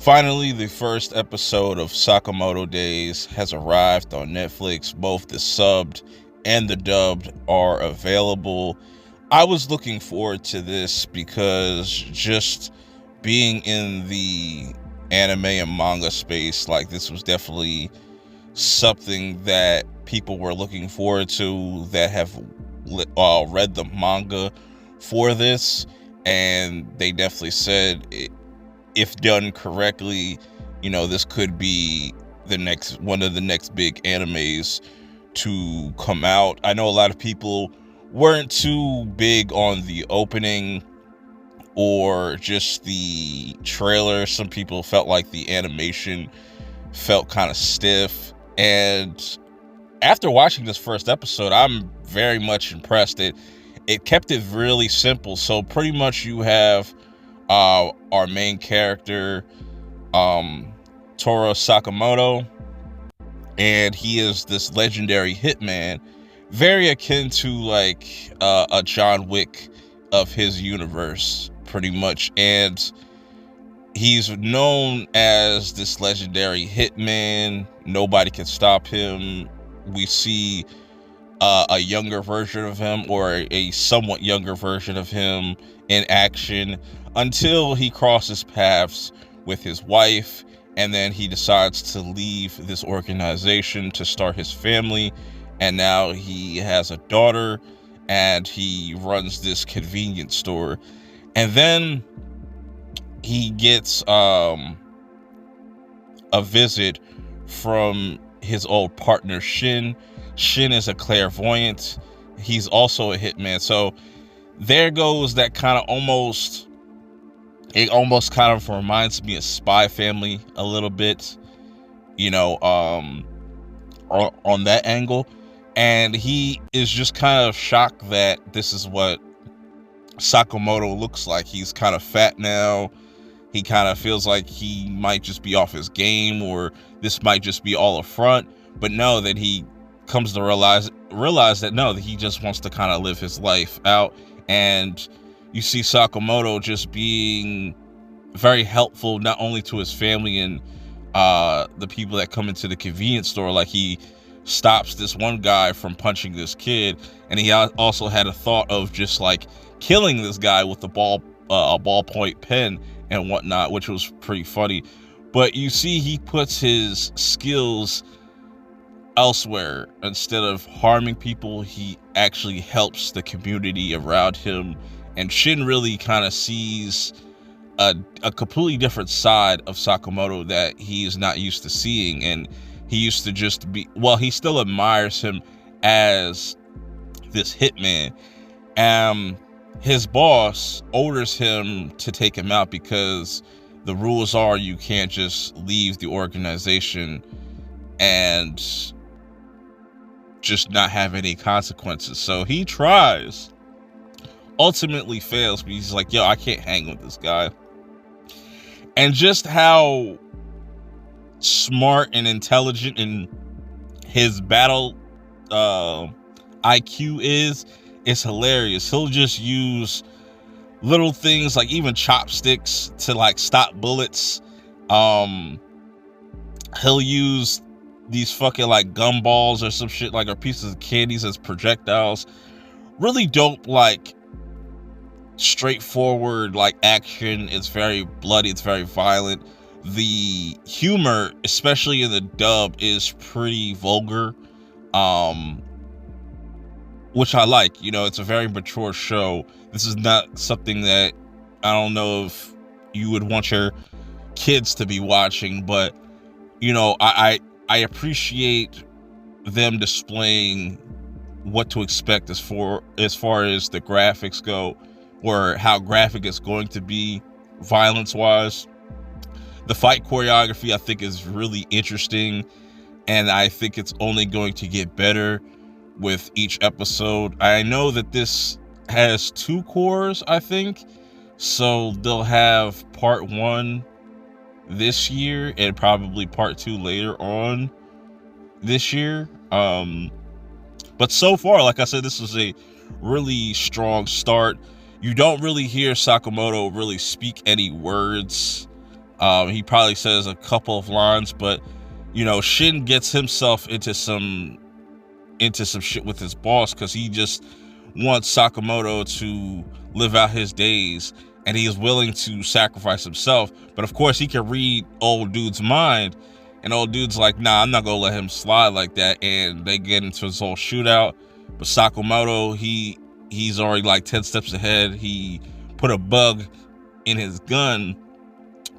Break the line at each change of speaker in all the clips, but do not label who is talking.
Finally, the first episode of Sakamoto Days has arrived on Netflix. Both the subbed and the dubbed are available. I was looking forward to this because just being in the anime and manga space, like, this was definitely something that people were looking forward to that have read the manga for this, and they definitely said if done correctly, this could be one of the next big animes to come out. I know a lot of people weren't too big on the opening or just the trailer. Some people felt like the animation felt kind of stiff, and after watching this first episode, I'm very much impressed. It kept it really simple. So pretty much you have our main character, Taro Sakamoto, and he is this legendary hitman, very akin to like a John Wick of his universe, pretty much. And he's known as this legendary hitman. Nobody can stop him. We see a younger version of him, or a somewhat younger version of him, in action until he crosses paths with his wife, and then he decides to leave this organization to start his family, and now he has a daughter and he runs this convenience store. And then he gets a visit from his old partner Shin. Shin is a clairvoyant. He's also a hitman. So there goes that kind of almost kind of reminds me of Spy Family a little bit, on that angle. And he is just kind of shocked that this is what Sakamoto looks like. He's kind of fat now. He kind of feels like he might just be off his game, or this might just be all a front. But no, that he comes to realize that no, that he just wants to kind of live his life out. And you see Sakamoto just being very helpful, not only to his family and the people that come into the convenience store. Like, he stops this one guy from punching this kid, and he also had a thought of just like killing this guy with a ballpoint pen and whatnot, which was pretty funny. But you see, he puts his skills elsewhere. Instead of harming people, he actually helps the community around him. And Shin really kind of sees a completely different side of Sakamoto that he is not used to seeing. And he used to just be, well, he still admires him as this hitman. His boss orders him to take him out because the rules are you can't just leave the organization and just not have any consequences. So he tries, ultimately fails, but he's like, yo, I can't hang with this guy. And just how smart and intelligent and his battle IQ is, it's hilarious. He'll just use little things like even chopsticks to like stop bullets. He'll use these fucking like gumballs or some shit, like, or pieces of candies as projectiles. Really dope, like straightforward like action. It's very bloody, it's very violent. The humor, especially in the dub, is pretty vulgar, which I like. It's a very mature show. This is not something that I don't know if you would want your kids to be watching, but I appreciate them displaying what to expect as far as the graphics go, or how graphic it's going to be violence wise. The fight choreography, I think, is really interesting, and I think it's only going to get better with each episode. I know that this has 2 cores, I think, so they'll have part 1 this year and probably part 2 later on this year. But so far, like I said, this is a really strong start. You don't really hear Sakamoto really speak any words He probably says a couple of lines, but Shin gets himself into some shit with his boss because he just wants Sakamoto to live out his days, and he is willing to sacrifice himself. But of course, he can read old dude's mind, and old dude's like, nah, I'm not gonna let him slide like that. And they get into this whole shootout. But Sakamoto, he's already like 10 steps ahead. He put a bug in his gun,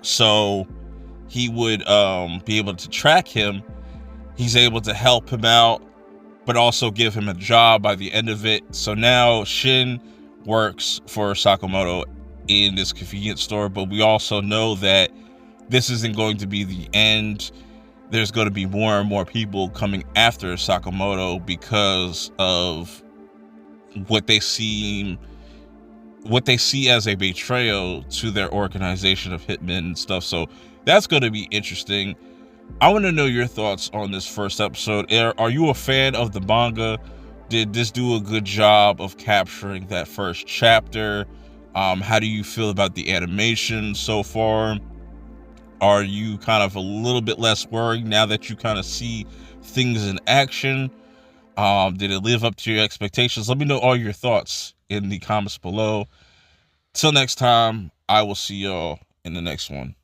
so he would be able to track him. He's able to help him out, but also give him a job by the end of it. So now Shin works for Sakamoto in this convenience store, but we also know that this isn't going to be the end. There's going to be more and more people coming after Sakamoto because of what they see as a betrayal to their organization of hitmen and stuff. So that's going to be interesting. I want to know your thoughts on this first episode. Are you a fan of the manga? Did this do a good job of capturing that first chapter? How do you feel about the animation so far? Are you kind of a little bit less worried now that you kind of see things in action? Did it live up to your expectations? Let me know all your thoughts in the comments below. Till next time, I will see y'all in the next one.